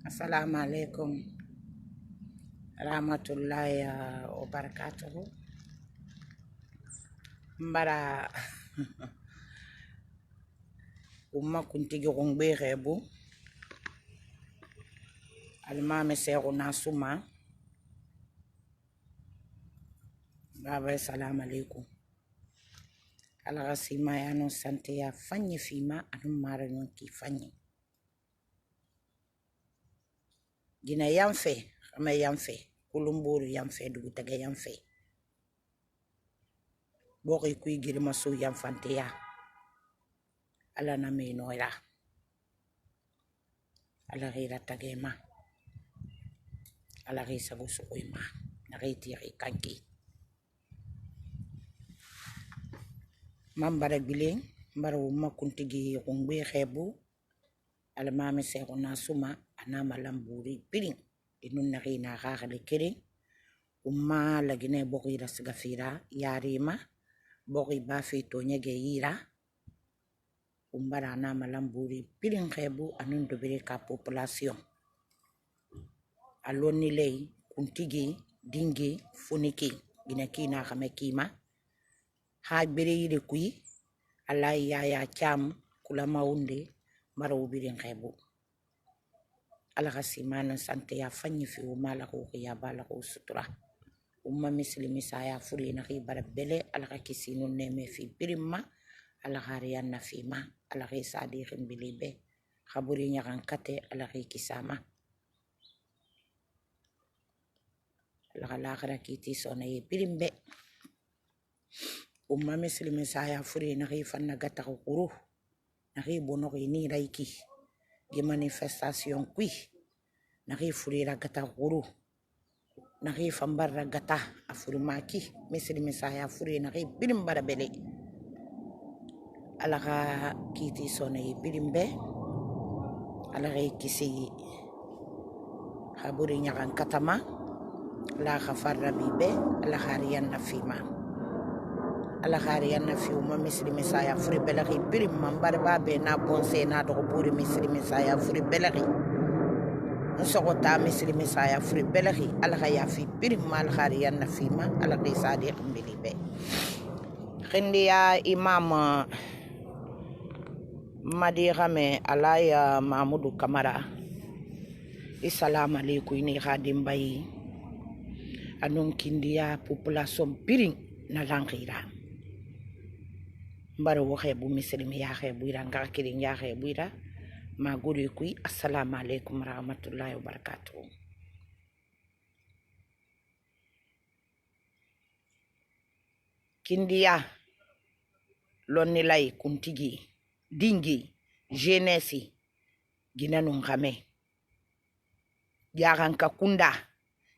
Assalamu alaikum rahmatullahi wa barakatuhu. Mbara umma kuntigi gongbe rebu almame seru nasuma baba assalamu alaikum ala sima ya no sante ya fanyi fima anu mara ki fanyi gina yamfe ama yamfe kulumburu yamfe dugu tage yamfe boki kuy girma su yamfante ya ala na me noira ala gira tagema ala risa gusu kuima na riti kanki mambara biling mbara umma kuntigi gongbe rebu almame seru nasuma anama lamburi piring inun narina kakale kering umma lagine boki rasgafira yarima boki bafi to nyege yira umbara anama lamburi piring rebu anun dobere ka population aloni lei kuntigi dingi funiki gina kina kame kima ha bere yide kui ala ya cham kula maunde mara ubirin rebu ala kasimana sante ya fanyi fi umala ko ya bala ko sutura umma muslimi saya furi na khibara bele ala kisinu neme fi birima ala hariyan na fima ala sadi khimbilibe khaburi nyakan kate ala kisama ala khara kiti sona ye birimbe umma muslimi saya furi na khifanna gata ko kuru na khibono ni raiki di manifestation kui na furira gata guru na fambarra gata afurmaki muslimi saya furi na birim barabele alaga kiti sona birimbe alaga kisi haburi nyakan katama la khafarra bibe ala hariyan na fima ala hariyan na fiuma muslimi saya furi belagi birim mambar babe na bonse na do buri muslimi saya furi belagi nsogota muslimi saya furi belagi ala ya fi birim mal hariyan na fima ala sadiq bilibe khindiya imam madirame alaya mahmudu kamara assalamu alaikum ni khadim bayi anun kindiya population biring na langira mbara waxe bu muslimi ya xe buira nga kirin ya xe buira ma guri kuy assalamu alaikum rahmatullahi wa barakatuh kindiya lonni lay kuntigi dingi jeunesse ginanun xame yaran ka kunda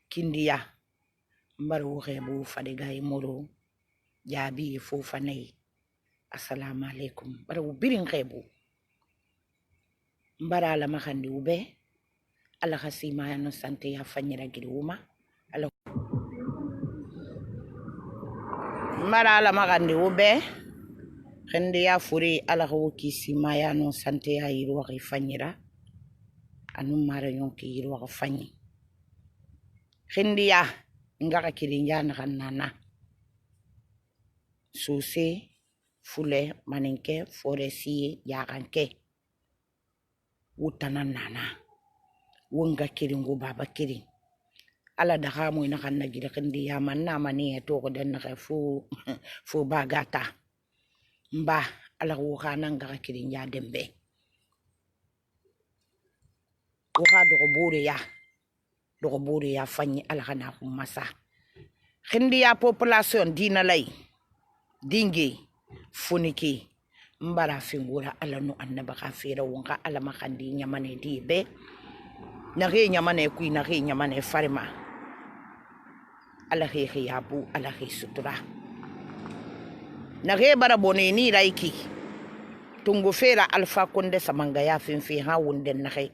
kindiya mbara waxe bu fadigay moro jabi fo fanay assalamu alaikum bara birin xebu mbara la maxandi ube ala khasima ya no sante ya fanyira giriwuma ala mbara la maxandi ube xende ya furi ala ko kisima ya no sante ya yiru wa fanyira anu mara yon ki yiru wa fanyi xende ya ngaka kirinja na kanana suse fule maninke foresi yaranke wutana nana wonga kiringo baba kirin ala da hamu ina kan nagida kandi ya manna mani to ko den na fu bagata mba ala wo kana ngaka kirin ya dembe wo ha do buri ya fanyi ala kana masa khindi ya population dina lay dingi funiki mbara fingura ala no annaba khafira wonka ala makandi nyamane dibe na re nyamane kui na re nyamane farima ala re yabu ala re sutura na re barabone ni raiki tungu fera alfa konde samanga ya finfi ha wunden na re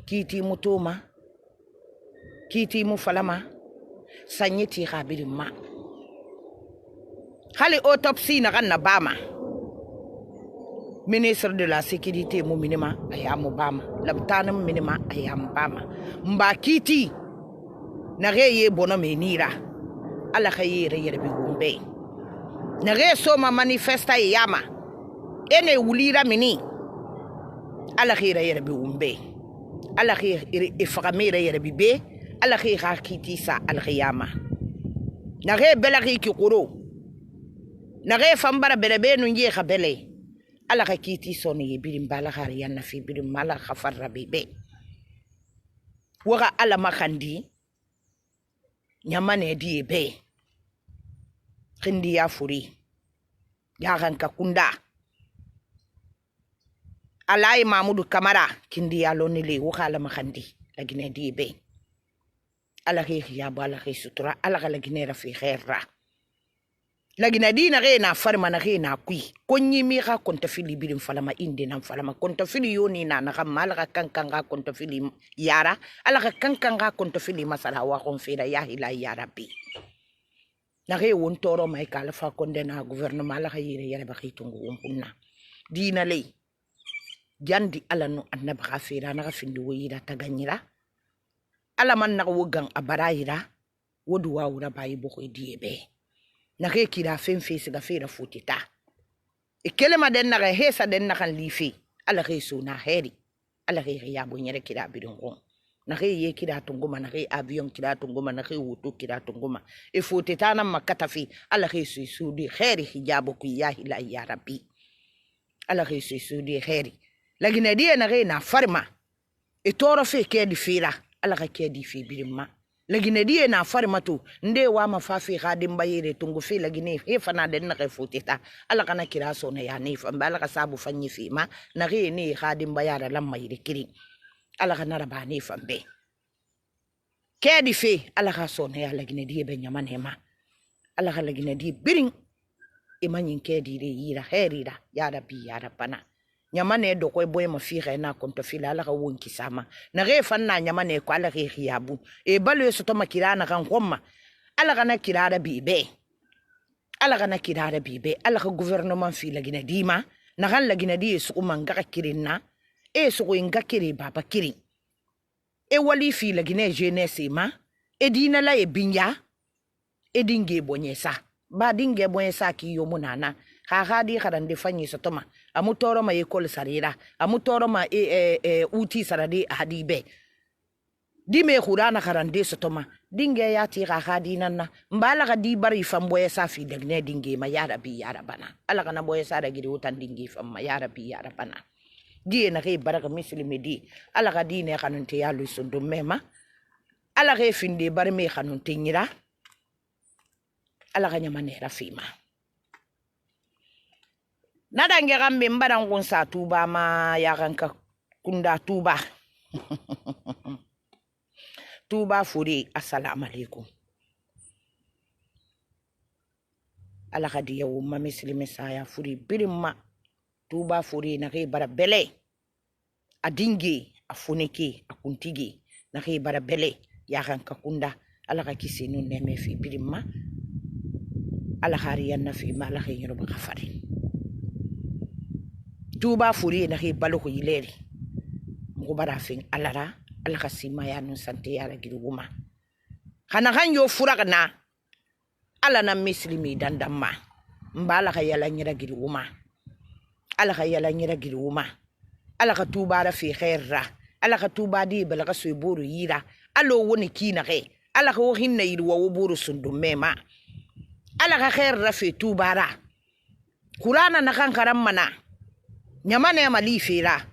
kiti mutuma kiti mu falama sanyiti khabiri ma hali autopsy na kan na bama ministre de la sécurité mu minima ayamu bama labtanam minima ayam bama mba kiti na ye bono menira ala khayere yere bi gumbe na so ma manifesta yama ene wulira mini ala khayere yere bi gumbe ala khayere ifamire yere bi be ala khayere kiti sa al khiyama na belaki ki quro na fambara belebe nu nje khabele ala ka kiti soni birim bala hari yanna fi birim mala khafar rabibe waka ala makandi nyamane di be khindi ya furi ya kan ka kunda alai mamudu kamara kindi ya lonile waka ala makandi lagine di be ala ki ya bala ki sutura ala ka lagine rafi khaira lagina dina na farma na na kui konyi mi ga konta fili birin falama inde nan falama konta fili yoni na ga malaka kankanga konta fili yara alaka kankanga konta fili masala wa kon fira ya ila ya rabbi na won toro mai kala fa konde na gouvernement la yire yare ba khitungu umpunna dina lay jandi ala no annaba ga fira na ga findi woyira taganyira ala man na wogan abarayira wodu wa wura bayi boko diebe na kira fen siga fera futita kelema den na hesa den na kan lifi ala so na heri ala ya bo nyere kira bidon ko na ye kira tunguma na avion kira tunguma na wuto kira tunguma futita na makata fi ala so di heri hijabu ku ya ila ya rabbi ala so di heri lagina die na farma toro fe ke di fira ala ke di fi bidimma lagine die na farmatu nde wa mafafi khadim bayire tungu fi lagine he fana den na futita ala kana kira so na ya ni fa bala ka sabu fanyi fi ma na ni khadim bayara lamma yire kiri ala kana rabani fambe kedi fi ala ka so na ya lagine die be nyaman hema ala ka lagine die biring imanyin kedi re yira herira ya rabbi ya rabbana nyamane do koy boy ma fi na konto fi la ka wonki sama na fanna nyamane ko ala khiyabu balo so to makira na kan komma ala kana kirara bibe ala kana kirara bibe ala ka gouvernement fi la gina dima na kan la gina di su kuma ngaka kirinna su ko ngakiri baba kiri wali fi la gina jeunesse ma dina la binya dinge bonyesa ba dinge bonyesa ki yo munana ha di kharande fanyi so toma amutoro ma ekol sarira amutoro ma uti sarade hadibe di me khurana kharande so toma dinge ya ti ha di nanna mbala ga di bari famboye safi dagne dinge ma ya rabbi ya rabana ala kana boye sara gidi utan dinge fam ma ya rabbi ya rabana di na ke baraka muslimi di ala ga di ne kanunte ya lu sundu mema ala ga finde bar me kanunte nyira ala ga nyamane rafima nadange gambe mbadan gon sa tuba ma ya ganka kunda tuba tuba furi assalamu alaikum ala khadi yaw ma muslimi saya furi birimma tuba furi na ke bara bele adingi afuniki akuntigi na ke bara bele ya ganka kunda ala ka kisinu neme fi birimma ala khariyan na fi ma ala khayru ba khafarin tuba furi na ke balo ko yileri mo bara fin alara al khasima ya no sante ya giruma khana hanyo furakna ala na muslimi dandamma mbala ka yala nyira giruma ala ka yala nyira giruma ala ka tuba ra fi khairra ala ka tuba di bala ka suyburu yira alo woni kina ke ala ko hinna yiru wo buru sundum mema ala ka khairra fi tuba ra qur'ana na kan karam mana nyamane malifira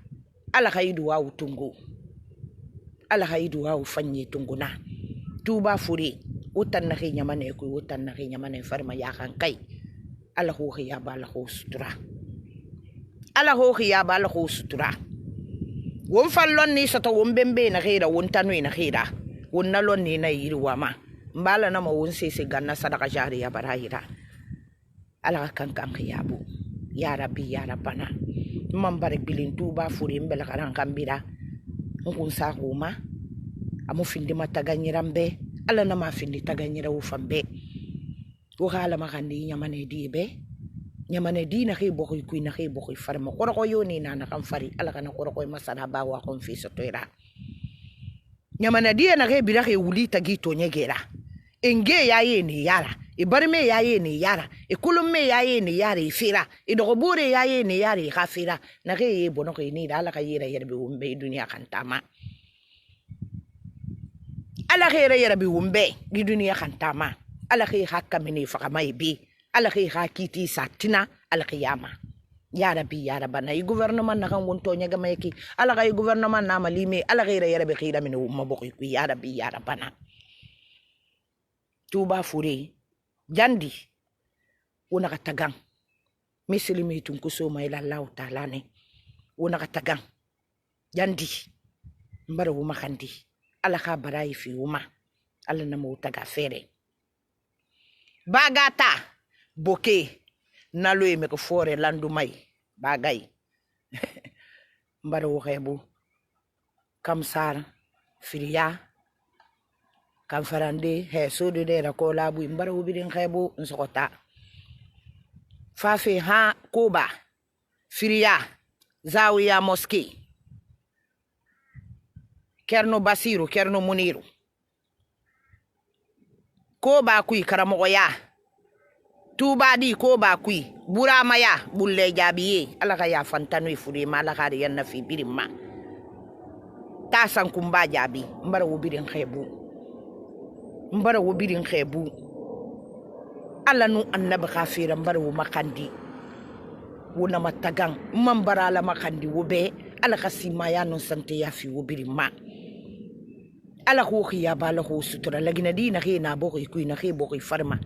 ala khaidu wa utungu ala khaidu wa ufanye tunguna tuba furi utan na nyamane ko utan na nyamane farma ya kan kai ala ho khiya bala ho sutura ala ho khiya bala ho sutura won fallon ni sato won bembe na khira won tanu na khira won nalon ni na yirwa ma mbala na ma won sese ganna sadaka jariya barahira ala kan kan khiyabu ya rabbi ya rabbana mambare bilin tuba furi mbela karan kambira nkun sa kuma amu findi mataganyirambe ala na ma findi taganyira ufambe wo hala makandi nyamane dibe nyamane dina ke bokoy kuy na ke bokoy farma ko yoni na kan fari ala kana ko masana ba wa kon fi sotoira nyamane dia na ke bira ke wuli tagi to nyegera enge yaye ni yara e barme yaye ni yara e kulumme yaye ni yara e fira e dogobure yaye ni yara e khafira na ke e bono ke ni ala ka yira yerbe wumbe dunya kan tama ala ke yerbe wumbe di dunya kan tama ala ke hakka mini fakamai bi ala ke hakiti satina al qiyama ya rabbi ya rabbana yi gouvernement na kan wonto nyaga mayki ala ga gouvernement na malime ala ga yerbe khira min umma bokoy ku ya rabbi ya rabbana tuba fure jandi wona katagang mislimi tun kuso may Allah ta'ala ne wona katagang jandi mbara wuma khandi ala ka barai fi wuma ala na mo taga fere bagata boke naloy me ko fore landu may bagay mbara wo xebu kamsar firiya kam farande he sodo de ra ko labu mbara wo bidin xebu nsokota fafe ha koba firiya zawiya moski kerno basiru kerno muniru koba kuy karamoya tuba di koba kuy burama ya bulle jabiye alaka ya fantanu furi mala khari yanna fi birimma tasan kumba jabi mbara wo birin xebu alla nu annab khafira mbara wo makandi wona matagang mambara la makandi wo be alaka simaya non sante ya fi wo birimma ala ko khiya bala ko sutura lagina di na khina bokoy kuy na khi bokoy farma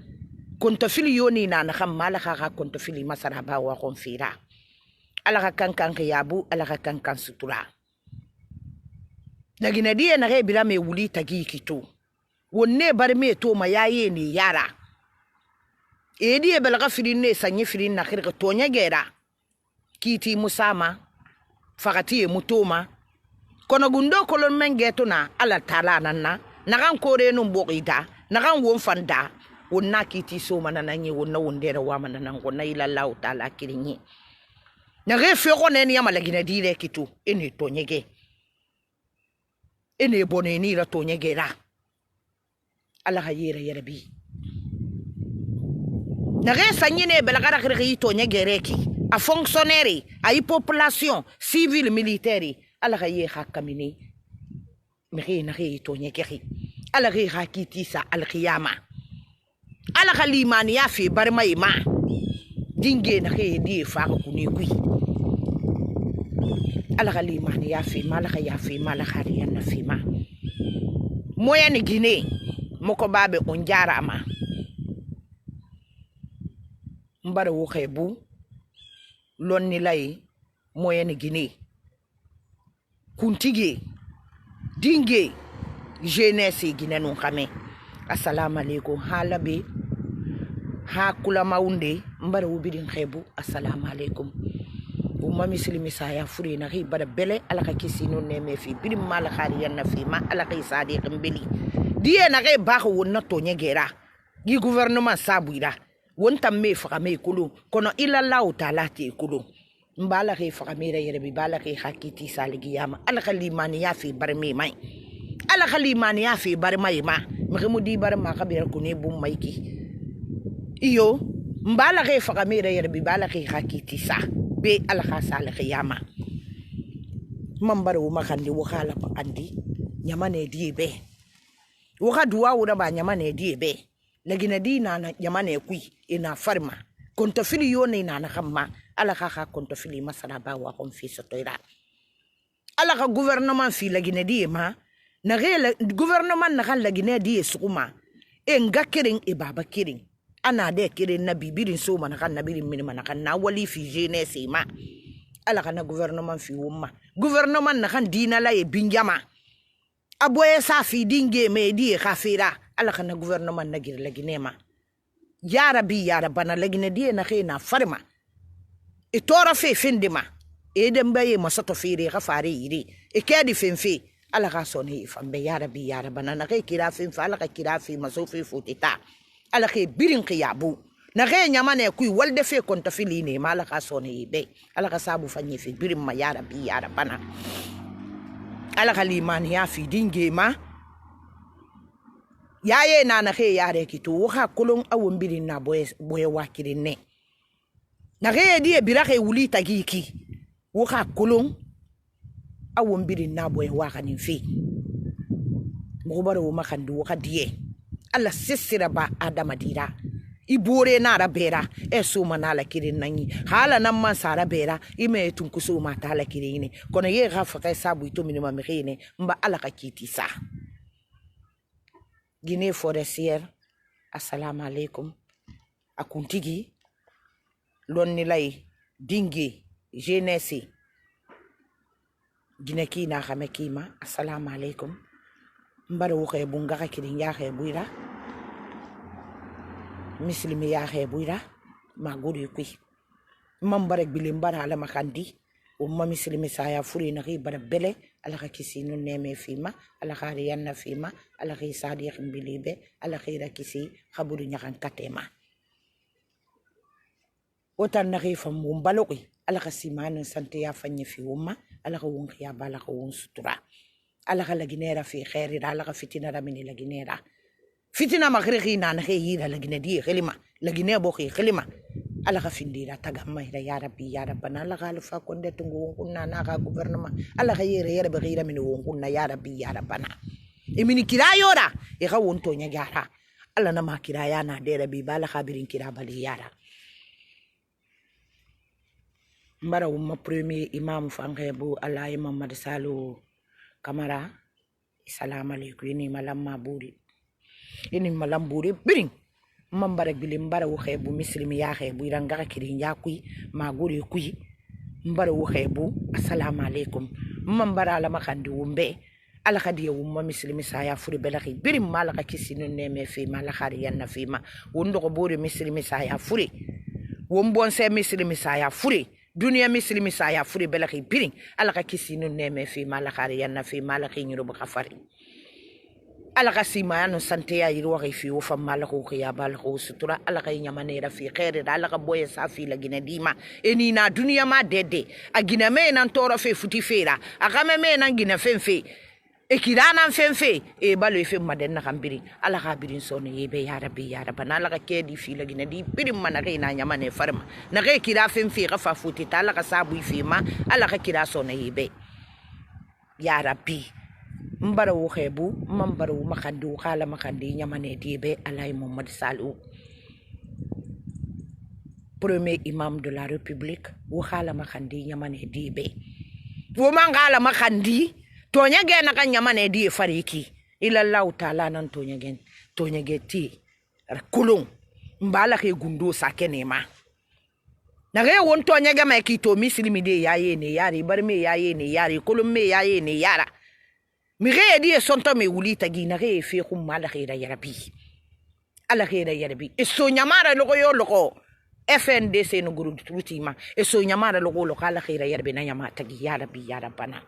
konto fili yoni na na kham mala kha konto fili masara ba wa kon fira ala ka kankan khiyabu ala ka kankan sutura lagina di na re bila me wuli tagi kitu wonne bar me to ma yaye ni yara edi e bala ka fili ne sanyi fili na khirka to nya gera kiti musama fakati e mutoma kono gundo kolon mengeto na ala tala nanna nakan kore no mbokida nakan won fanda wonna kiti so manana nyi wonna wondere wa manana ngona ila Allah taala kirinyi na refe ko nen ya malagina dire kitu ene to nyege ene bone ni ra to nyege ra ala hayira yerbi na re sanyine belagara khiri to nyege reki a fonctionnaire a population civile militaire ala ga ye hakamini meri na re to nyekeri ala re hakiti sa al qiyama ala ga limani ya fi barma ima dinge na re di fa ko ni kui ala ga limani ya fi mala ga ya fi mala ga ya na fi ma moya ni gine moko babe on jarama mbara wo xebu lonni lay moya ni gine kuntige dinge jeunesse ginenu kame assalamu alaikum halabe hakula maunde mbara wubidin xebu assalamu alaikum umma muslimi saya furi na ri bada bele alaka kisino neme fi bidim mala khari yanna fi ma alaka sadiq mbeli die na re ba wonna to nyegera gi gouvernement sabuira wonta me fa me kulu kono illa allah taala ti kulu mbala ke fakamira yerbi bala ke hakiti saligi yama ala khalimani ya fi barmi mai ala khalimani ya fi barmai ma mkhimudi barma kabira kuni bum maiki iyo mbala ke fakamira yerbi bala ke hakiti sa be ala khasal khiyama mambaru makandi wakala pa andi nyamane diebe wakadua ura ba nyamane diebe lagina dina na nyamane kui ina farma konto fili yoni na khamma ala kha konto fili masala ba wa kon fi sotoira ala ka gouvernement fi lagina di ma na gele gouvernement na kan lagina di sukuma e ngakirin e baba kirin ana de kirin na bibirin so man kan nabirin min man kan na wali fi jeunesse ma ala kana gouvernement fi wumma gouvernement na kan dina la e binjama aboye sa fi dinge me di khafira ala kana gouvernement na gir lagine ma ya rabbi ya rabbana lagine di na khina farma e tora fe findima e dem baye masato firi khafari yiri e kedi finfi ala ka soni fambe ya rabbi ya rabbana na kira fin fa ala ka kira fi masofi futita ala ke birin qiyabu na ge nyamane kui walde fe konta filine mala ka sone yibe ala ka sabu fanye fi birim ma ya rabbi ya rabbana ala ka liman ya fi dinge ma yaye na ge yare kitu waha kulun awon birin na boye wakirin ne na ge die birake wuli tagiki waha kulun awon birin na boye wakanin fi mo baro makandu waka die ala sisira ba adama dira ibore na rabera suma na la kirin nanyi hala nan man sara bera ime tunkuso ma ta la kirin kono ye gafa kai sabu ito minima mekene mba ala ka kiti sa Guinée forestière assalamu alaikum akuntigi lonni lay dingi jeunesse Guinée ki na xame kima assalamu alaikum mbara wuxe bu nga kirin ya xe buira mislimi ya xe buira ma gori kui mambarek bilim bara ala makandi umma mislimi saya furi na ri bara bele ala ka kisi no neme fima ala khari yanna fima ala khi sadiq bilibe ala khira kisi khaburi nyakan katema otan na ri fam mbaloki ala ka simana sante ya fanye fi umma ala ka won khiya bala ka won sutura ala ka laginera fi khairi ala ka fitina ramini laginera fitina maghriqi na na khira lagine di khelima lagine bo khelima ala ka findira tagamma ya rabbi ya rabbana ala ka alfa konde tungu kunna na ka gouvernement ala ka yere be ghira min won kunna ya rabbi ya rabbana imini kirayora e ka wonto nya gara ala na ma kiraya na de rabbi bala khabirin kira bali yara mbara umma premier imam fangebu ala imam Madsalu Kamara assalamu alaikum ni malam maburi ini malam buri biring mambarek bilim mbara wo xebu muslimi ya xebu iranga kirin ya kui maguri kui mbara wo xebu assalamu alaikum mambara la makandi wumbe ala khadiya wumma muslimi saya furi belaxi birim malaka kisinu neme fi mala khari yanna fi ma wondo ko buri muslimi saya furi wombon se muslimi saya furi dunia muslimi saya furi belaxi biring ala ka kisinu neme fi mala khari yanna fi mala khinyuru ba khafari ala ka simano sante ya yiro wa fi wo fam malako khiya balako sutura ala ka nyamanera fi khair ala ka boye safi la gina dima eni na dunia ma dede agina me nan toro fe futi fera agame me nan gina fenfe e kirana fenfe e balo fe maden na kambiri ala ka birin sono yebe ya rabbi ya rabbana ala ka kedi fi la gina di birin mana re na nyamane farma na re kira fenfe ka fa futi ta ala ka sabu fi ma ala ka kira sono yebe ya rabbi mbara wo xebu mambara wo makandi wo khala makandi nyamane dibe alay Mohamed Salou premier imam de la république wo khala makandi nyamane dibe wo mangala makandi tonya gena kan nyamane di fariki ila Allah taala nan tonya geti kulung mbala ke gundo sakene ma na ge won tonya ga mai kito mislimi de yaye ne yari barme yaye ne yari kulum me yaye ne yara mi ge di sonto me wuli tagi na ge fi khum mala khira ya rabbi ala khira ya rabbi e so nyamara loko yo loko FNDC no guru tutima e so nyamara loko ala khira ya rabbi na nyama tagi ya rabbi ya rabbana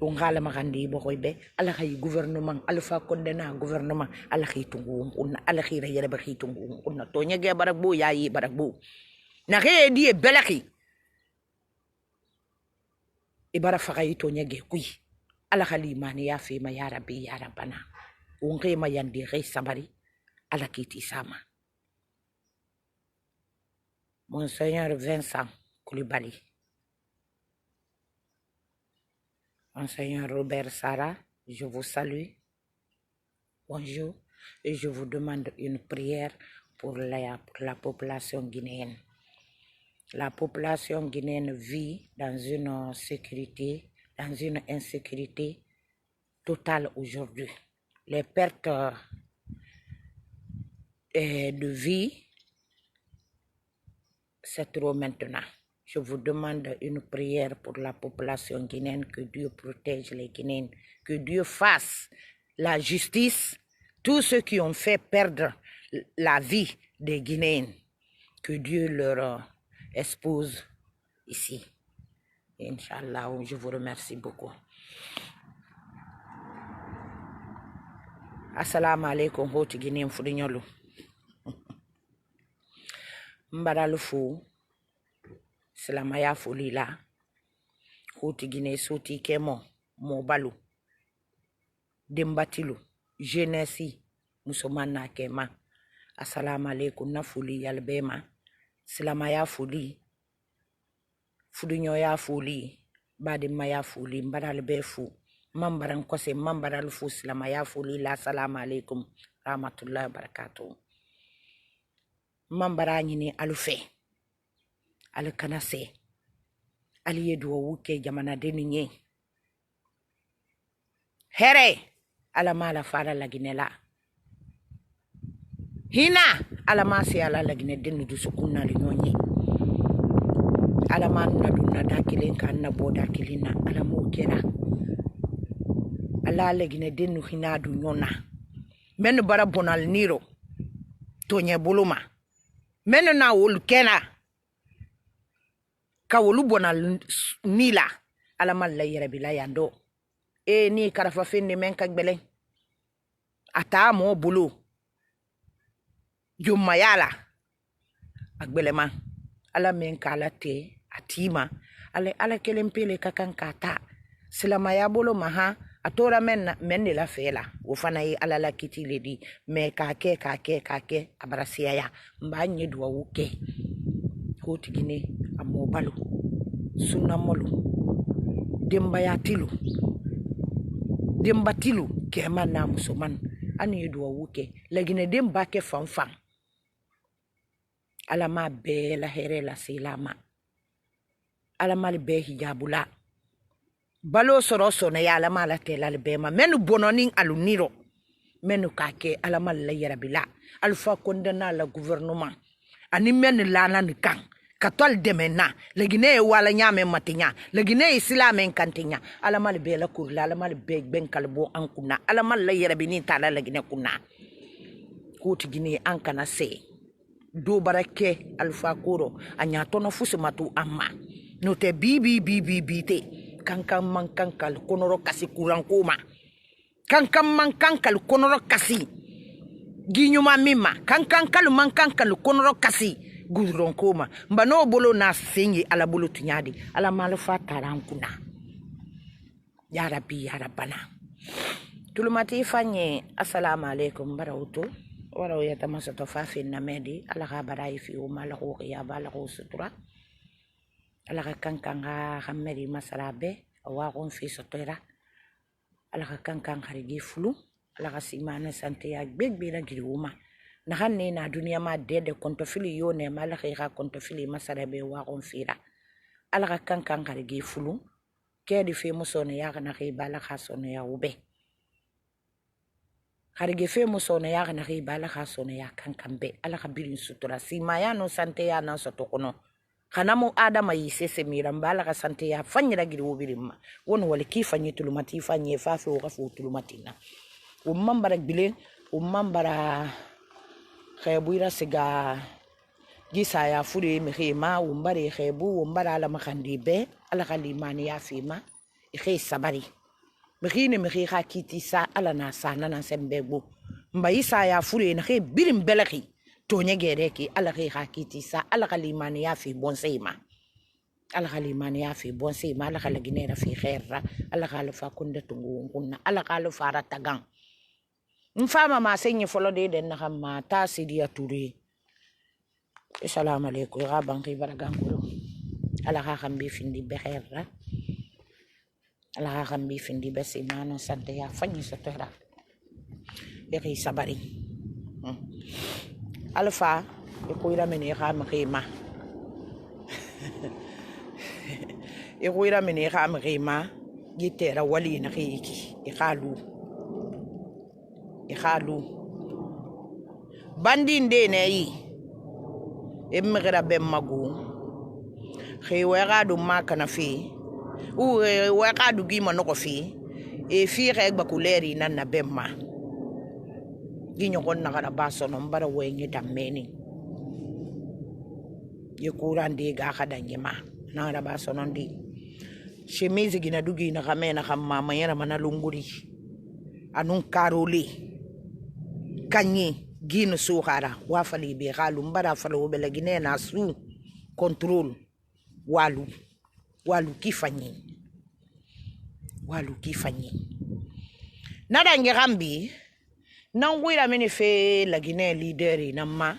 on gala makandi bo koybe ala khay gouvernement alfa kondena gouvernement ala khay tungu unna ala khira ya rabbi tungu unna to nyage barak bo yayi barak bo na ge di belaki e bara fakay to nyage kuy ala khalimani ya fi ma ya rabbi ya rabbana unge ma yandi gay sabari ala kiti sama Monseigneur Vincent Koulibaly, Monseigneur Robert Sarah, je vous salue, bonjour, et je vous demande une prière pour la population guinéenne. La population guinéenne vit dans une insécurité totale aujourd'hui. Les pertes de vie, c'est trop maintenant. Je vous demande une prière pour la population guinéenne, que Dieu protège les Guinéens, que Dieu fasse la justice, tous ceux qui ont fait perdre la vie des Guinéens, que Dieu leur expose ici. Inch'Allah, je vous remercie beaucoup. Assalamu alaikum, hoti Guinéen Foudignolo. mbaralu fo silamaya foli la hotigine soti kemo mobalu dembatilu jeunesse musoman na kema assalamu alaikum na foli yalbema silamaya foli fudunyoya foli badimaya foli mbaralu befu mambaran kose mambaralu fo silamaya foli la assalamu alaikum rahmatullahi wa barakatuh mambara nyini alufe alkanase ali yedu wuke jamana deninye here ala mala fara laginela hina ala masi ala lagine denu du sukunna li nyonyi ala manna dunna dakilin kan na boda kilina ala mo kera ala lagine denu hina du nyona men bara bonal niro tonye buluma men na wol kena ka wolu bonal nila ala malla yere bila yando ni karafa findi men ka gbele ata mo bulu jumma yala agbele ma ala men kala te atima ala kelempele kakankata silama ya bolo maha atora men la fela wo fana yi ala la kiti ledi me kake abarasiya ya mbanye duwa wuke hotigine amobalu sunamolu dembatilu kema na musoman ani yeduwa wuke lagine demba ke fanfan ala ma be la here la silama ala mal be hijabula balo soro na ya ala mala tela le bema menu bononing aluniro menu kake ala mal la yarabila alfa kondana la gouvernement ani men lana ni kan katol demena legine wala nyame matinya legine islamen kantinya ala mal be la kurla ala mal be ben kalbo ankuna ala mal la yarabini tala legine kuna kuti gine ankana se do barake alfa koro anya tono fusumatu amma no te bibi te kankam man kankal konoro kasi kurankoma kankam man kankal konoro kasi ginyuma mima kankankal man kankal konoro kasi gudronkoma mbano bolo na singi ala bolo tunyadi ala malfa tarankuna ya rabbi ya rabbana tulumati fanye assalamu alaikum barawutu waraw yatamasa tofafi na medi ala khabarai fi umala ko ya bala ko sutura ala kankanga khameri masarabe wa gon fi sotora ala kankanga harigi fulu ala simana sante ya begbe na giriwuma na hanne na duniya ma dede konto fili yone mala khira konto fili masarabe wa gon fira ala kankanga harigi fulu kedi fe musone ya na khibala khasone ya ube harige fe musone ya na khibala khasone ya kankambe ala khabirin sutura simaya no sante ya na sotokono khanamu adama yisese mirambala ka sante ya fanyira giri wobirima wono wali kifanyi tulumati fanye fafe ugafu tulumatina umambara bile umambara khaybira siga gisa ya furi mihima umbari khaybu umbara ala makhandibe ala khalimani ya fima ikhay sabari mihine mihiha kitisa ala na sana na sembegu mbayisa ya furi na khay birim belaki tonye gereki ala kiti sa ala kalimani ya fi bonsema ala kalimani ya fi bonsema ala kalaginera fi khaira ala khalfa kunda tungu kunna ala khalfa ratagang mfama ma senye folo de den nakama ta sidia turi assalamu alaikum ya banki baragangulo ala khambi findi be khaira ala khambi findi be simana sante ya fanyi sotora yaki sabari alfa ikuira meni kham khima ikuira meni kham khima gitera wali na khiki ikhalu bandinde neyi emmegra bemmagu khiwera du makana fi u wera du gima noko fi e fi rek bakuleri nan na bemma ginyo kon na kana baso no mbara wenye dameni ye kurande ga khadanye ma na ra baso no ndi chemise gina dugi na kamena kamma mayera mana lunguri anun karoli kanyi gin sukhara wa fali be galu mbara falo be la Guinée na sous contrôle walu kifanyi nada ngerambi nan wira mini fe la Guinée leader namma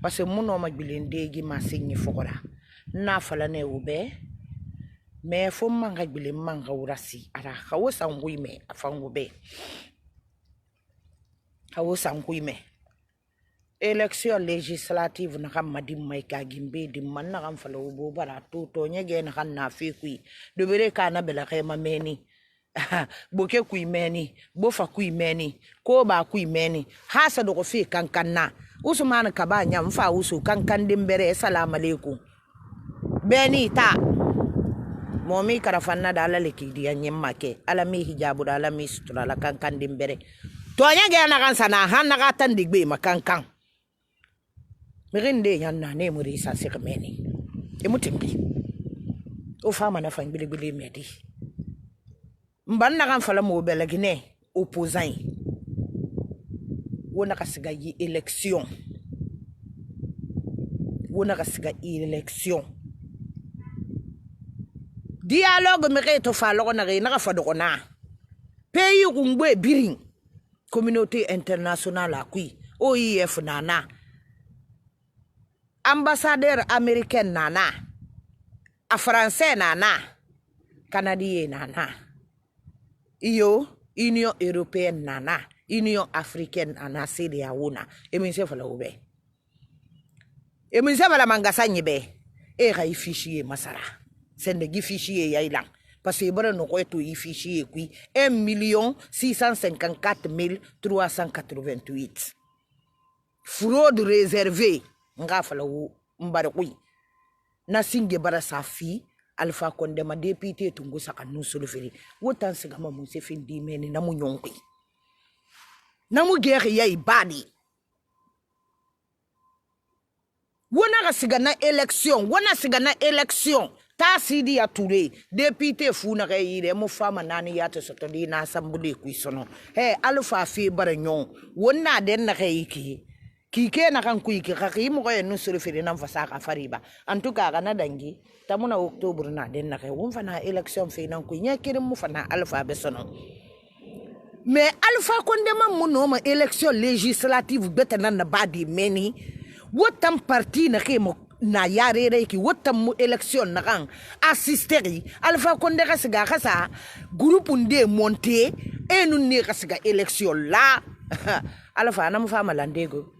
parce que muno ma bilende gi ma signi fokora na fala ne ube mais fo manga bile manga urasi ara khawsa nguime afangu be khawsa nguime élection législative na kam madim may ka gimbe dim man na kam fala ubo bara to nyege na kan na fe kui de bere kana bela khema meni boke kui meni bofa kui meni ko ba kui meni hasa do ko fi kankanna usman kabanya mfa usu kankan dimbere assalamu alaikum beni ta momi karafanna dala lekidi anyemake ala mi hijabu dala mi sutura la kankan dimbere to nyege na kan sana han na katan digbe makankan mirinde yanna ne muri sa sekmeni e mutimbi o fama na fan bile medi mbanna kan fala mo bela Guinée opposant wona kasiga yi élection dialogue me reto fa lo na re na fa do na pays ngwe biring communauté internationale akui OIF nana ambassadeur américain nana a français nana canadien nana iyo union européenne nana union africaine nana sidi ya wona eminse fala ube eminse fala mangasa nyibe e ga fichier masara sende gi fichier ya ilang parce que bara no ko to fichier kui 1,654,388 fraude réservée nga fala wu mbare kui na singe bara safi Alpha Condé ma député tungu saka nusulu fili wotan siga ma musse findi meni na mu nyonki na mu guerre ya ibadi wona ga siga na élection ta sidi ya Touré député funa ga yire mu fama nani ya to soto di na sambule kuisono Alpha fi bara nyon wona den na ga yiki kike na kan kuiki kaki mo ko no suru fere nan fasaka fariba en tout cas kana dangi tamuna octobre na den na won fana election fe nan ku nyakire mu fana Alpha besono mais Alpha Condé man mu no ma election législative beta nan na badi meni wotam parti na ke mo na yarere ki wotam mu election na kan assisteri Alpha Condé ka siga kasa groupe nde monter e nun ne ka siga election la Alpha na mu fama landego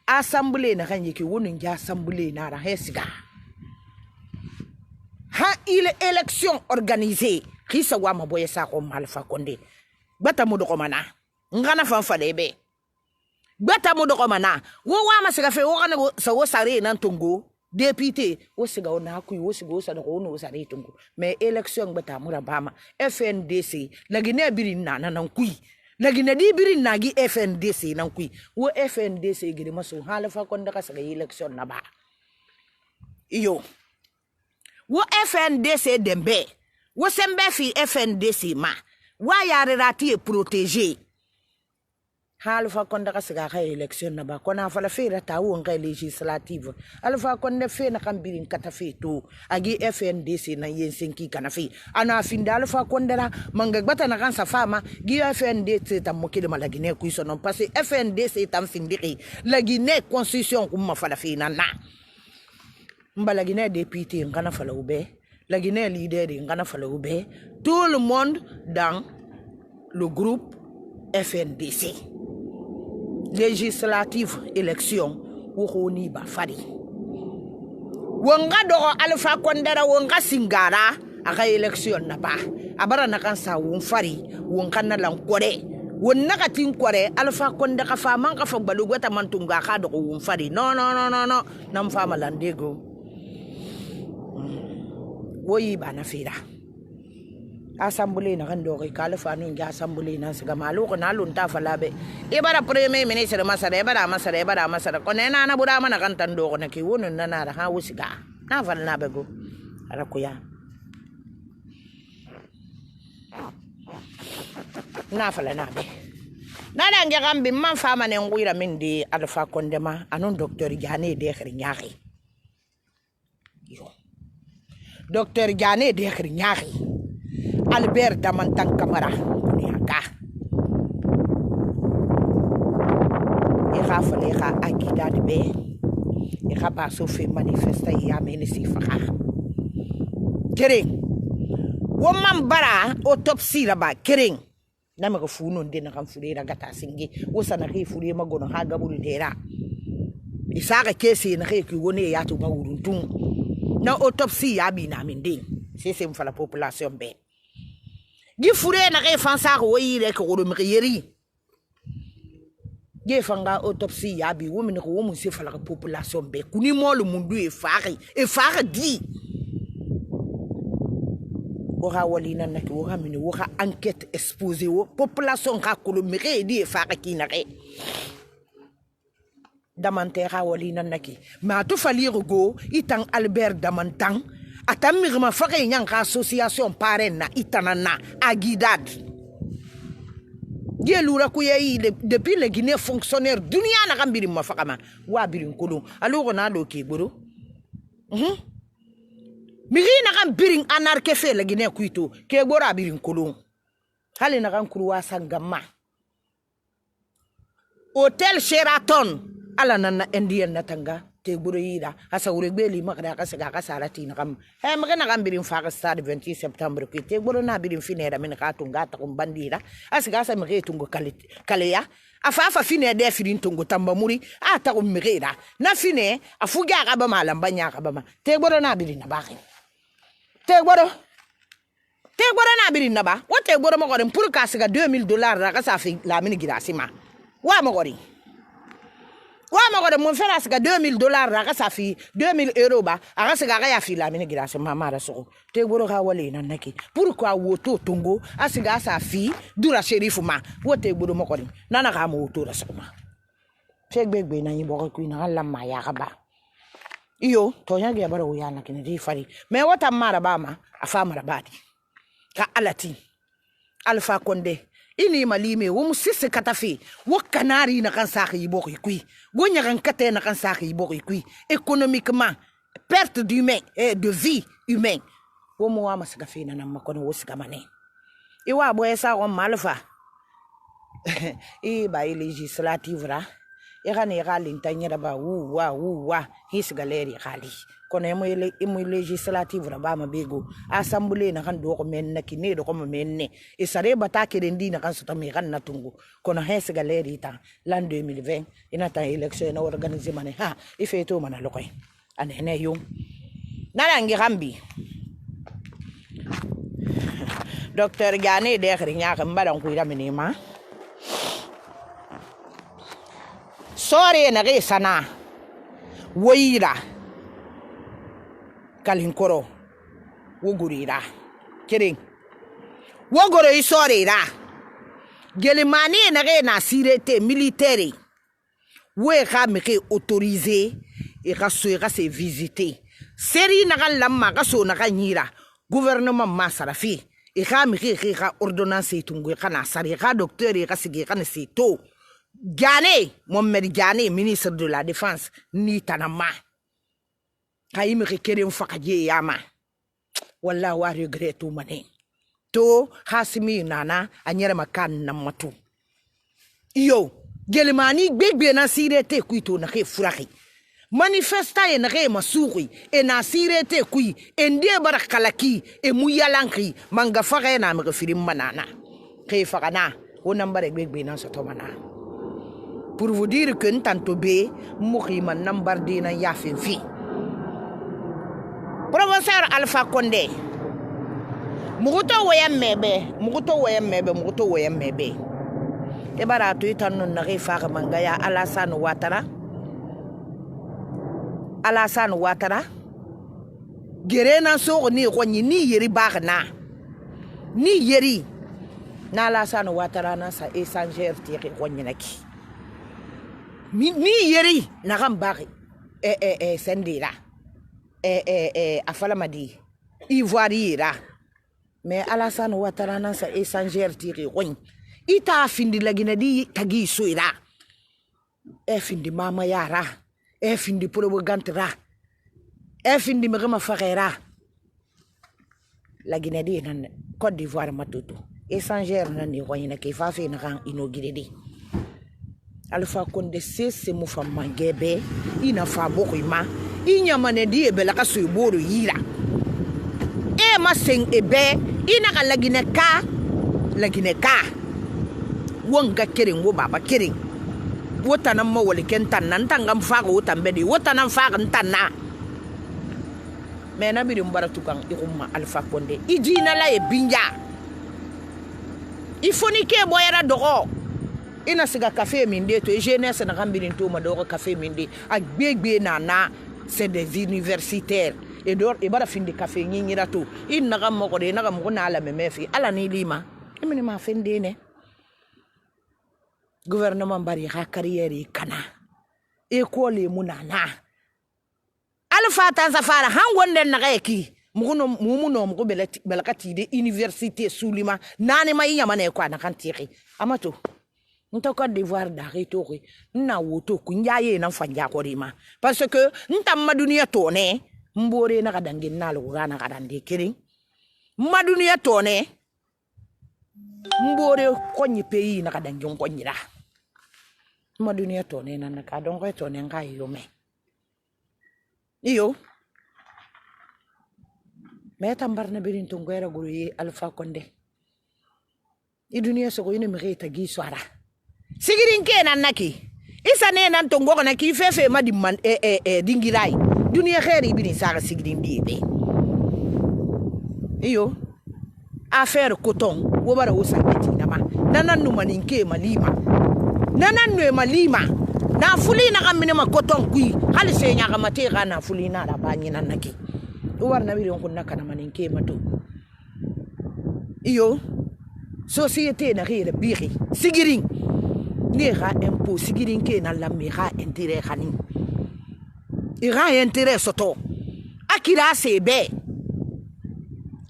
assemblée na kan yake wonin ja assemblée na ra hesiga ha il élection organisée kisa wa maboye sa ko Alpha Condé bata mu do ko mana ngana fan falebe bata mu do ko mana wo wa masiga fe wo kana so wo sare nan tungo député wo siga ona ku wo siga wo sa ko no sare tungo mais élection bata mu rabama FNDC la Guinée birin na nan kui lagi na di birin nagi FNDC nan kui wo FNDC gidi maso Alpha Condé ka saga election na ba iyo wo FNDC dembe wo sembe fi FNDC ma wa yare rati e protéger Alpha Condé ka saga ka election na ba kona fala fe rata wo nga législative Alpha Condé fe na kan birin kata fe to agi FNDC na yensenki kana fe ana finda Alpha Condé ra manga gbata na kan sa fama gi FNDC tam mokile la Guinée kuiso non parce que FNDC tam findiri la Guinée constitution kuma fala fe na mbala Guinée député ngana fala ube la Guinée leader ngana fala ube tout le monde dans le groupe FNDC législative élection woni ba fari wonga do Alpha Condé ra wonga singara aka élection na ba abara na kan sa won fari won kan na lan kore won na ka tin kore Alpha Condé ka fa man ka fa balu gota man tunga ka do won fari no nam fa malandego woyi ba na fira assemblée na kan do ka Alpha no ga assemblée na siga malu ko na lunta falabe ibara premier ministre masare masare ko nena na bura mana kan tando ko na ki wonun na na ha wusiga na fal na bego ara ko ya na fala na be nana nge gambi man fama ne nguira min di Alpha Condé ma anon docteur Diané de khri ñaaxi yo docteur Diané de khri ñaaxi Albert Damantan Camara ni aka e khafale kha agida de be e khaba so fe manifesta ya menisi fakha kering woman bara autopsie la ba kering na maka funo ndena kan fulera gata singi wosana ke fure magono ha gabulu dera isaka kesi na ke woni ya to bawuruntun na autopsie ya bi na min c'est mfala population be gi fure na ke fansa ko yire ko do mi yeri ge fanga autopsie ya bi wo min ko wo mun se fala population be kuni molu mundu e faari di woha walina naki woha mini woha enquête exposé wo population ka kolo mire di faaka kinare Damantan ha walina naki ma to faliro go itang Albert Damantan atam mirma fake nyang ka association parena itanana agidad gelura ku yi depuis le Guinée fonctionnaire dunia na kambiri mafakama wa birin kolo alors na do ke gboro miri na kan birin anarke fe la Guinée kuito ke gbora birin kolo hali na kan kuruwa sangama Hotel Sheraton ala nana Indian natanga te gboro yida asa uregbeli makada ka saga ka sarati na kam he magana kan birin fa stade 28 septembre ku te gboro na birin finera min ka tunga ta kum bandira asiga sa mire tungo kaleya afafa fine de firin tungo tamba muri ata kum mire na fine afuga ka ba malamba nya ka ba ma te gboro na birin na ba te gboro na birin na ba wote gboro mo ko pour ka siga $2000 ra ka sa fi la mini girasima wa mo ko mon frère siga $2000 ra ka sa fi €2000 ba aga siga ga ya fi la mini girasima mara so te gboro ka wale na naki pourquoi woto tongo asiga sa fi dura sherifu ma wote gboro mo ko nana ka mo woto ra so ma fegbegbe na yibo ko na la ma ya ka ba iyo tonya ge bara uyana kini di fari me wata mara bama afa mara badi ka alati Alpha Condé ini malime wo musisse katafi wo kanari na kan saki bokui kui gonya kan kate na kan saki bokui kui économiquement perte d'humain et de vie humaine wo mo wa masaka fina na makono wo sika mane iwa boye sa on malfa e ba législative ra irane gali ntanyera ba wa his galeri gali kono emo législative ra ba mabego assemblée na kan do ko men na kine do ko men e sare bata kerendi na kan sota me kan na tungu kono his galeri ta l'an 2020 ina ta election na organiser mane ha ifeto mana lokoy anene yo nana ngi gambi Docteur Diané de khrinya kan badan ku ira minima sore na ge sana woira kalinkoro wogurira kidding wogoro isore ra gelimani na ge na sirete militaire we ka me ke autorisé e ka so e ka se visiter seri na ga lamma ka so na ka nyira gouvernement masarafi e ka me ke ka ordonnance tungu kana sari ka docteur e ka sige kana sito Diané Mohamed Diané ministre de la défense ni tanama kayime kere mfakaje yama walla wa regret mane to hasimi nana anyere makan na matu iyo gelimani gbegbe na sirete kuito na ke furaki manifesta e na ke masuri e na sirete kui ende barakalaki e muyalanki manga faka na me firim manana ke fakana o nambare gbegbe na sotomana pour vous dire que n'tanto be mouri man nambardi na yafin fi professeur Alpha Condé muguto woyam mebe e barato itanu na rifa mangaya Alassane Ouattara gerena so ni ko ni yeri bagna ni yeri na Alassane Ouattara na sa échanger tire ko nyinaki mi yeri na gambari sendira afalamadi ivoiriera mais Alassane Ouattara na sa échanger tire koñ ita findi lagina di tagi suira e findi mama yara e findi propaganda e findi megama faghera lagina di nan Côte d'Ivoire matutu échangeur nan ni wanyina ke fa fe na kan inogire di Alpha Condé se mu fa mangebe ina fa bokuima inya manedi e bela ka so iboro yira e ma seng ebe ina ka lagine ka wonga kering wo baba kering wota nan ma wali ken tan nan tangam fa ko tambe di wota nan fa kan tan na me na birim baratu kan ikumma Alpha Condé ijina la e binja ifoni ke boyara dogo ina siga café minde to jeunesse na kambirin to ma dogo café minde ak gbegbe na c'est des universitaires et dor e bara finde café nyingira to inna kam mo ko de na kam ko na ala me mefi ala ni lima imini ma fende ne gouvernement bari ha carrière kana école munana Alpha Tanzafara han wonde na gayki muno mugo belakati de université sulima nani ma yamane kwa na kantiri amato nta Côte d'Ivoire d'arrêto na woto kunjaye na fanja ko rima parce que nta madunia tone mbore na kadangi nalo gana kadande kirin madunia tone mbore konyi pays na kadangi konyira madunia tone na ka don ko tone ngai yome iyo meta mbarna birin tongera guru Alpha Condé i dunia so ko ina mireta gi swara sigirin kenan naki isa ne nan tongo na ki fefe madi man dingirai dunia khairi bin sara sigirin dibe iyo affaire coton wo bara wo saketi nama nanan no maninke malima nanan no malima na fuli na kamine ma coton kui hali se nya kamate kana fuli na da banyi nan naki war na birin kunna kana maninke mato iyo société na khire biri sigirin nera impôt sigirin ke na la mera intérêt khani ira intérêt soto akira sebe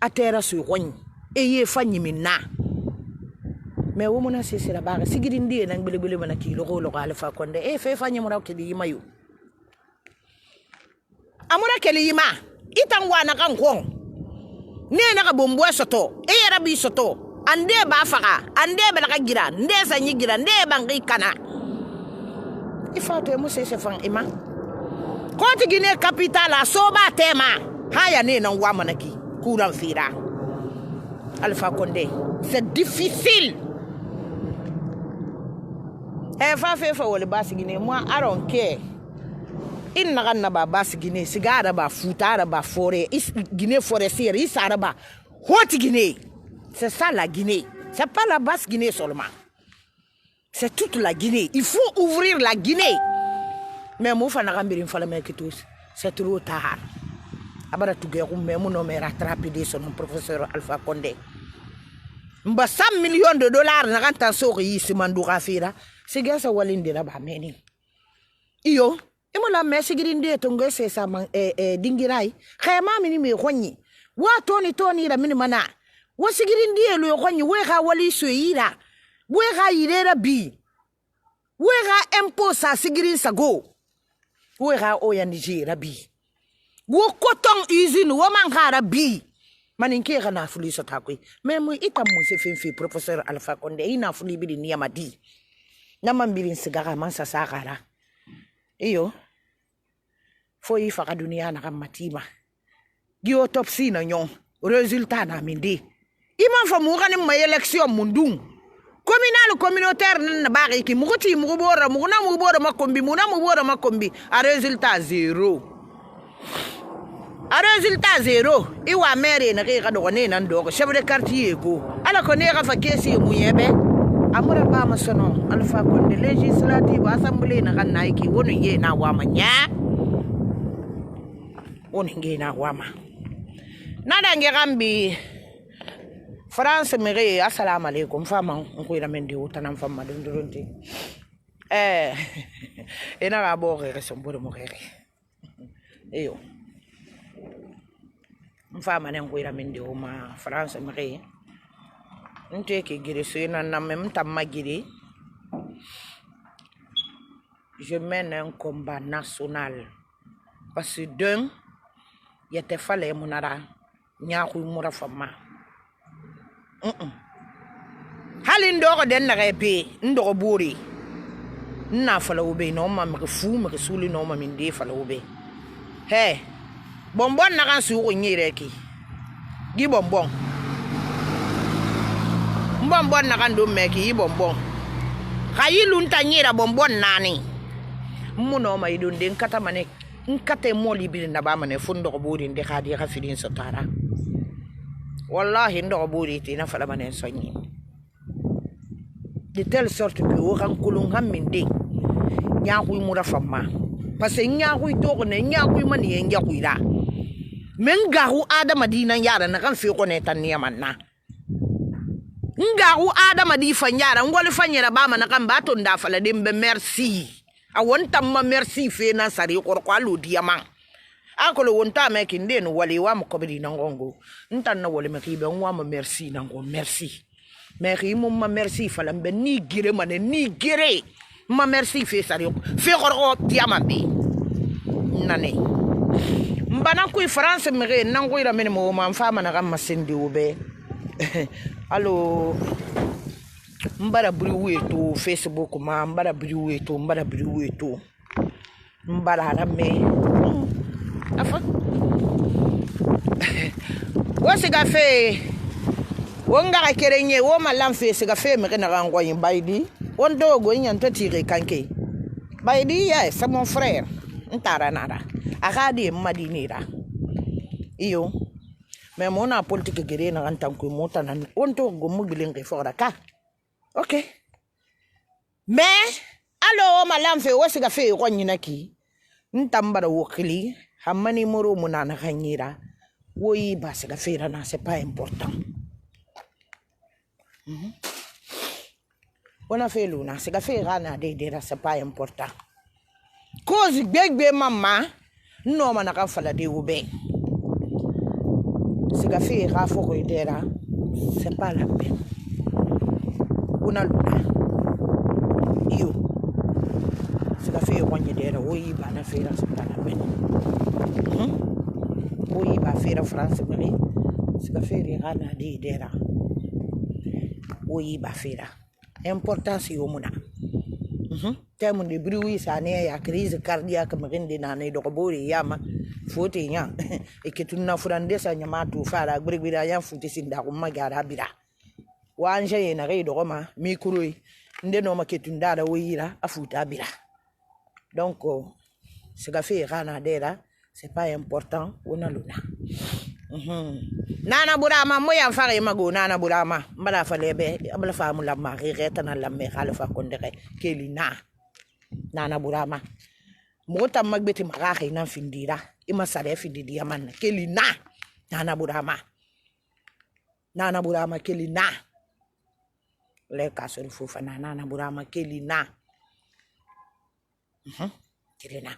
atera su ron eye fanyi minna me wo mona sesira baga sigirin die na gbele mana kilo ko lo Alpha Condé e fe fanyi mura ke di mayu amura ke li ma itan wana kan kon ne na ka bombo soto e rabi soto ande ba faka ande ba ka gira nde sanyi gira nde bangi kana ifato mo se fan ima ko ti Guinée capitale so ba tema haya ne nan wa manaki kuran fira Alpha Condé c'est difficile e fa wole basi Guinée moi I don't care in na ganna ba basi Guinée sigara ba futara ba forêt Guinée forestière isara ba hoti Guinée. C'est ça la Guinée. C'est pas la basse Guinée seulement. C'est toute la Guinée. Il faut ouvrir la Guinée. Mais moi, c'est trop tard. Abara tugeru mon nom est rattrapé de son professeur Alpha Condé. Mba 100 millions de dollars na ranta sori ici mandoura fira. C'est gars ça walinde la ba meni. Iyo, e mo la messe girinde tongo c'est ça dingirai. Khayma mini me khonyi. Wa toni la mini mana. Wasigirin die lo konyi wega wali soyira wega irera bi wega impôt sa sigirin sago wega oya Nigeria bi wo coton usine wo mangara bi maninke kana fuli so takwe memu ita mu se fenfi professeur Alpha Condé ina fuli bi ni amadi na mambirin sigara man sa sakara iyo fo yi faka dunia na kamatima gi autopsie na nyon résultat na mindi iman fa mu gani ma élection mundung communautaire na bari ki muguti mugubora makombi a résultat zéro iwa mere na ke kado ne nan do chef de quartier ko ala ko ne ga fa kesi mu yebe amura ba masono Alpha Condé législative assemblée na kan naiki wonu ye na wa manya wonu nge na wa ma nada nge gambi France mere assalamu alaikum fama nkoira mende utanam fama dondoronti ena ga bo re somboro mo re eyo mfama ne nkoira mende uma France mere Nte qui gire sur na même ta magiri. Je mène un combat national. Parce que d'un, il y a des fallait monara. Nyaku mura fama. Hali ndoro den na repe, ndoro buri. Na fala ube no ma me fu me suli no ma min de fala ube. Hey. Bonbon na kan su ko nyire ki. Gi bonbon. Bonbon na kan do me ki bonbon. Kayi lunta nyira bonbon nani. Muno ma idun den kata mane. Nkate mo libiri na ba mane fundo ko buri de khadi ka fidin sotara. Wallahi ndo buri ti na fala mane sonyi. De telle sorte que o ran kulun hamminde nya ku mura fama. Parce que nya ku to ne nya ku mani nya ku ira. Men garu adama dina yara na kan fi ko ne tan yaman na. Ngaru adama di fanyara ngol fanyara ba man kan ba to nda fala dimbe merci. A wonta ma merci fe na sari ko alu diamant. Akolo wonta me kinde no wali wa mo kobidi na ngongo. Ntan na wali me kibe nwa ma merci na ngo merci. Me ri mo ma merci fala mbe ni gire mane ni gire. Ma merci fe sari ko. Fe ko diamant bi. Nane. Mbana ku France me re nango ira mene mo ma fama na kam masindi ube. Allo mbara buri wetu Facebook ma mbara buri wetu mbara rame afa wose gafe wonga ka kerenye wo malam face gafe me na rango yin baydi on dogo yin tire kanke baydi ya c'est mon frère ntara nara akadi madinira iyo mais mon politique gere na kan tanku mota nan on to go mugilin ke fora ka. Okay. Mais, alors, madame fait aussi café au Naki. N'tambara wokili, hamani moro munana hanyira. Oui, bas café rana, c'est pas important. On a fait l'una, c'est café rana de c'est pas important. Cause big maman, non manaka fala de oube. C'est café rafo koidera, c'est pas la peine. Una luna iyo sika fe wonye dera woyi ba na fera sala ben woyi ba fera France bari sika fe ri hana di dera woyi ba fera importance yo muna temu de bruit sa ne ya crise cardiaque magende na ne do ko bori yama fote nya e ke tunna furande sa nyama tu fara gbrigbira ya futi sinda ko magara bira wanje yena ga do ma micro nde no maketunda da wira afuta bira donc ce qu'a fait rana dera c'est pas important ona luna nana burama moya fare mago nana burama mbala falebe abla famu la mari reta na la me khalifa kondere kelina nana burama mota magbeti magahi na findira ima sare findidi yaman kelina nana burama kelina le kaso de fofana nana burama kelina kelina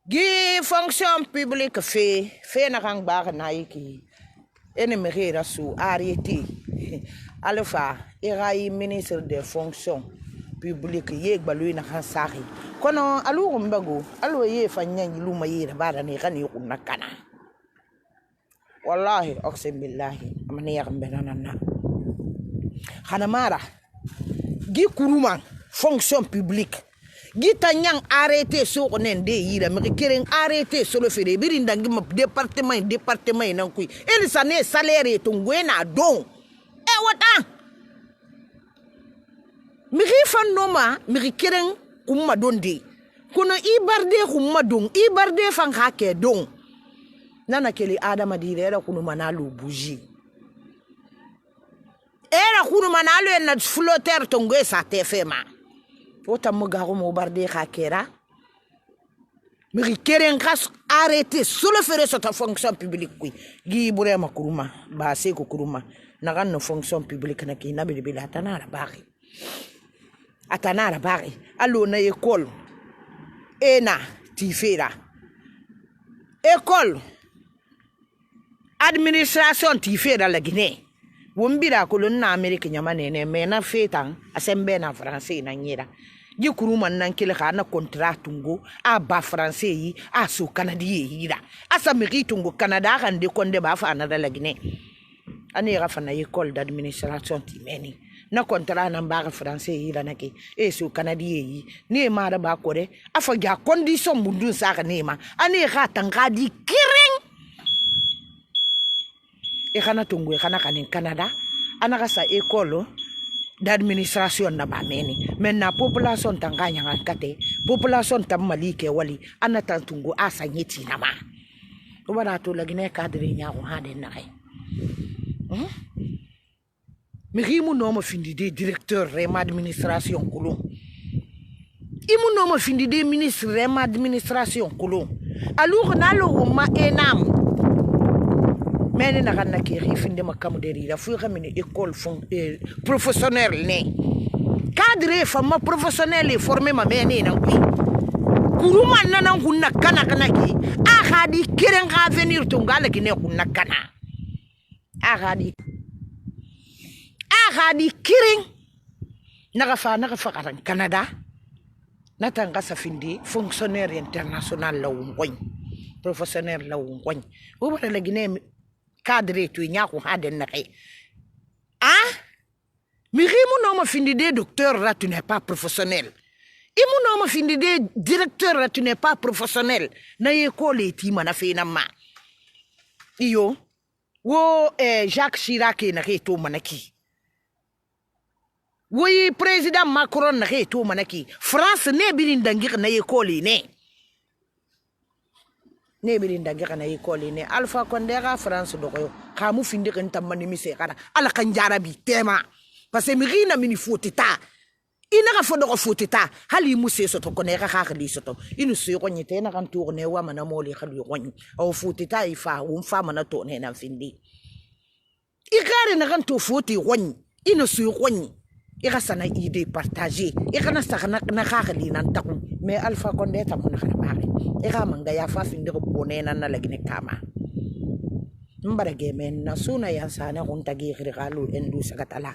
gi fonction publique fait na kang bar na yiki ene merira su arrêté alfa irai ministre des fonctions publiques yegbalu na kan sari kono alu mbago alo ye fanyanyi luma yira bada ne kan yukuna kana wallahi aqsim billahi amani ya gambenana Hanamara, gi kuruma fonction publique, gi tanyang arrêté sur on de yira, mais keren arrêté sur le fere, birindangi département nan kui, el sané salaire tungwena don, wata, miri fan noma, miri keren kumma dondi, kuno ibarde kumma don, ibarde fan hake don, nana keli adama direra kuno manalu bougie. Era kunu manalo na flotter tongwe sa tefema ota mugaru mo barde khakera mi keren khas arrêter solo faire cette fonction publique kui gi burema kuruma ba se ko kuruma na kan fonction publique na ki na bi bila tanara bari allo na école ena tifera école administration tifera la Guinée wombira ko na America nyama ne me na fetan asembe na français na nyira ji kuruma nan kile ka na contrat tungo a ba français yi a so canadien yi da asa mi tungo canada kan de konde ba fa na da lagine ani ga fa na école d'administration timeni na contrat na ba français yi da nake e so canadien yi ne ma da ba ko de afa ga condition mundun sa ka ne ma ani ga tanga di kiring e kana tungo e kana kanin canada anaka sa école d'administration na ba meni men na population tanganya ngakate population tam malike wali anata tungo asa nyeti na ma to bana to lagine cadre nya ko hade na kai mi rimu no mo findi de directeur rema administration kulum imu no mo findi de ministre rema administration kulum alors na lo ma enam meni na kanna ki rifinde makamu de rira fu xamini école fond professionnel ne cadre fama professionnel formé ma meni na ko kuruma nana kunna kana ki akadi kiren ga venir to ngala ki ne kunna kana akadi kiren naga fa kan Canada natanga sa findi fonctionnaire international la wongoy professionnel la wongoy wo bara la gine cadre tu nyako haden na kai mirimu no ma findi de docteur là tu n'es pas professionnel imu no ma findi de directeur là tu n'es pas professionnel na école ti mana fe na ma iyo wo Jacques Chirac na ke to manaki oui président Macron na ke to manaki France ne bilin dangir na école ne birin da gana école ne Alpha Condé ga France do ko kamu findi kan tamani mi se kana ala kan jarabi tema parce que mi rina mini fotita ina ga fodo ko fotita hali musse soto ko ne ga ga li soto inu se ko nyite na kan tourner wa mana moli khali ko o fotita ifa fa mana to ne na findi igare na kan to foti won inu se ko ni iga sana idée partager igana sa na ga li nan ta mais Alpha Condé ta mona kana bare ega manga ya fa finde ko bonena na lagine kama mbara gemen na suna ya sana kunta gi khirgalu endu sakatala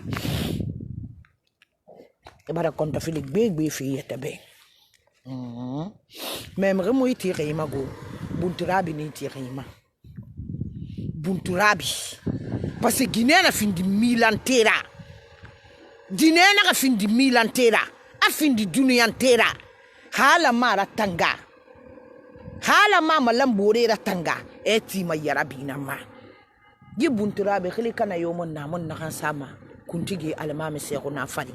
e bara konta filik be fi yetabe même remo iti reima go bunturabi ni ti reima bunturabi parce que ginena findi milantera dinena ka findi milantera a findi duniyantera hala mara tanga hala mama lambore ra tanga eti ma yarabina ma gibunturabe be khili kana yomon na mon na kan sama kuntigi almami seko na fali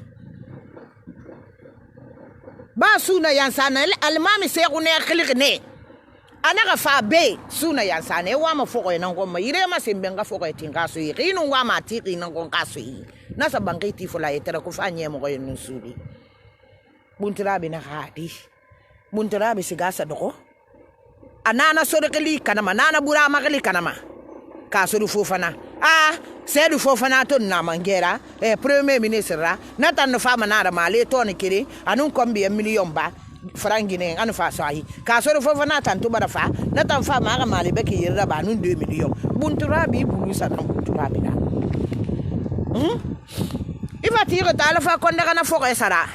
ba suna yansana almami seko ne khili ne anaka fa be suna yansana wa ma foko na ngoma ire ma sembenga foko etinga so yinu wa ma tiki na ngonga so yi na sa bangiti fola etera ko fa nyemo ko yenu sudi bunturabe na hadi bunturabe sigasa doko anana sorokeli kana manana bura makali kana ma ka soru fofana sedu fofana to na mangera premier ministre ra natan fa manara male to ne kiri anun kombi million ba frangine anu fa sahi ka soru fofana tan to bara fa natan fa ma male be ki yira ba nun 2 million bunturabi bulu sa tan bunturabi da ifa tire tala fa konda kana foko esara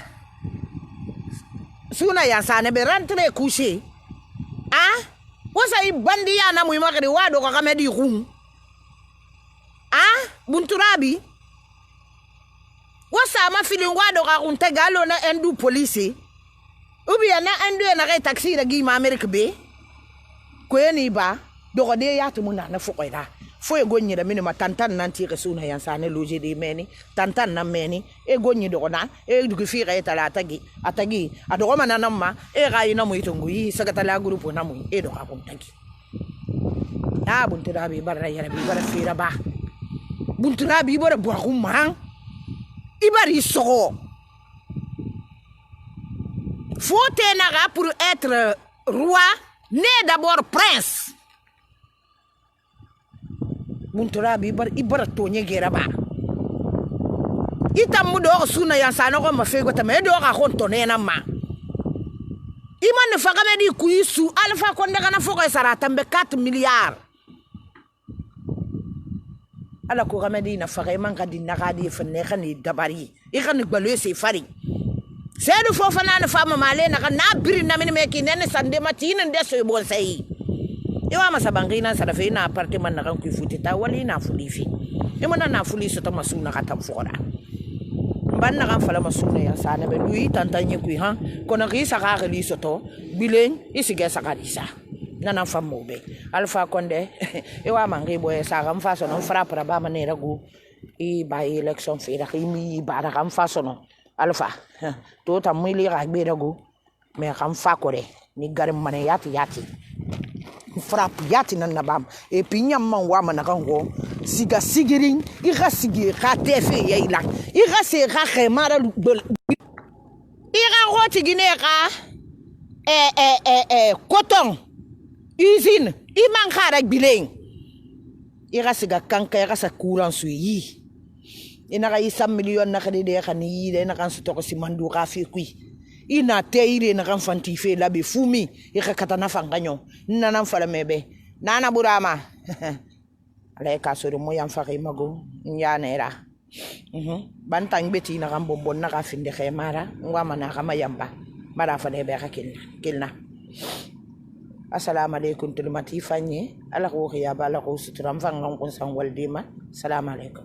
suna ya sane be rentre coucher wasa ibandi ya na muima kadi wado ka kamedi rum bunturabi wasa ma filin wado ka kunta galo na endu police ubi na endu na kai taxi da gi ma America be ko yani ba do ko de ya tumu na fukoida fo e gonyi da mini ma tantan nan ti ke suna yan sane loje de meni tantan na meni e gonyi do na e du ki fi ga etala atagi ado ko manana ma e ga ina mu itongu yi sagata la grupo na mu e do ka ko tagi bunturabi barra yara bi bara fira ba bunturabi bara bo ko man ibari sogo faut na pour être roi né d'abord prince bunturabi ibara tonye gera ba itamu do suna ya sana ko mafego tame do ka konto ne na ma iman fa kamedi kuisu Alpha Condé kana foko sara tambe 4 milliards ala ko medina fare man ka dinna ka di fenne kan dabari I kan gbalo se fari sedu fofana na fama male na kan na biri na min me kinene sande matinen de so bon sai Iwa masabangina sa dafe na apartment na kan ku futi ta wali na fulifi imana na fuli so ta masuna ka tam fora ban na kan fala masuna ya sana be lui tantanye ku ha kono ri sa ka ri so to bilen isige sa ka disa nana famo be alfa konde iwa mangi boy sa kan fa so no fra pra ba manera go I ba election fe da mi ba da kan fa so no alfa to ta mili ga be da go me kan fa ko de ni garim mane yati frap yati nan nabam e pinyam man wa man kan go siga sigirin I ga sigi ka tefe ye la I ga se ga khemara I ga roti gine ka coton usine I man khara bileng I ga siga kanka I ga sa courant suyi ina ga 100 million na kadi de khani de na kan su to ko simandu ka fi kui ina teire na kan fantife la be fumi I ka katana fanganyo nana fala mebe nana burama ale ka so mo yam fa mago nyanera bantang beti na kan bombon na ka finde khemara ngwa na ka mayamba mara fa de be ka kilna assalamu alaikum tulmati fanye ala ko ya bala ko suturam fangan ko san waldima assalamu alaikum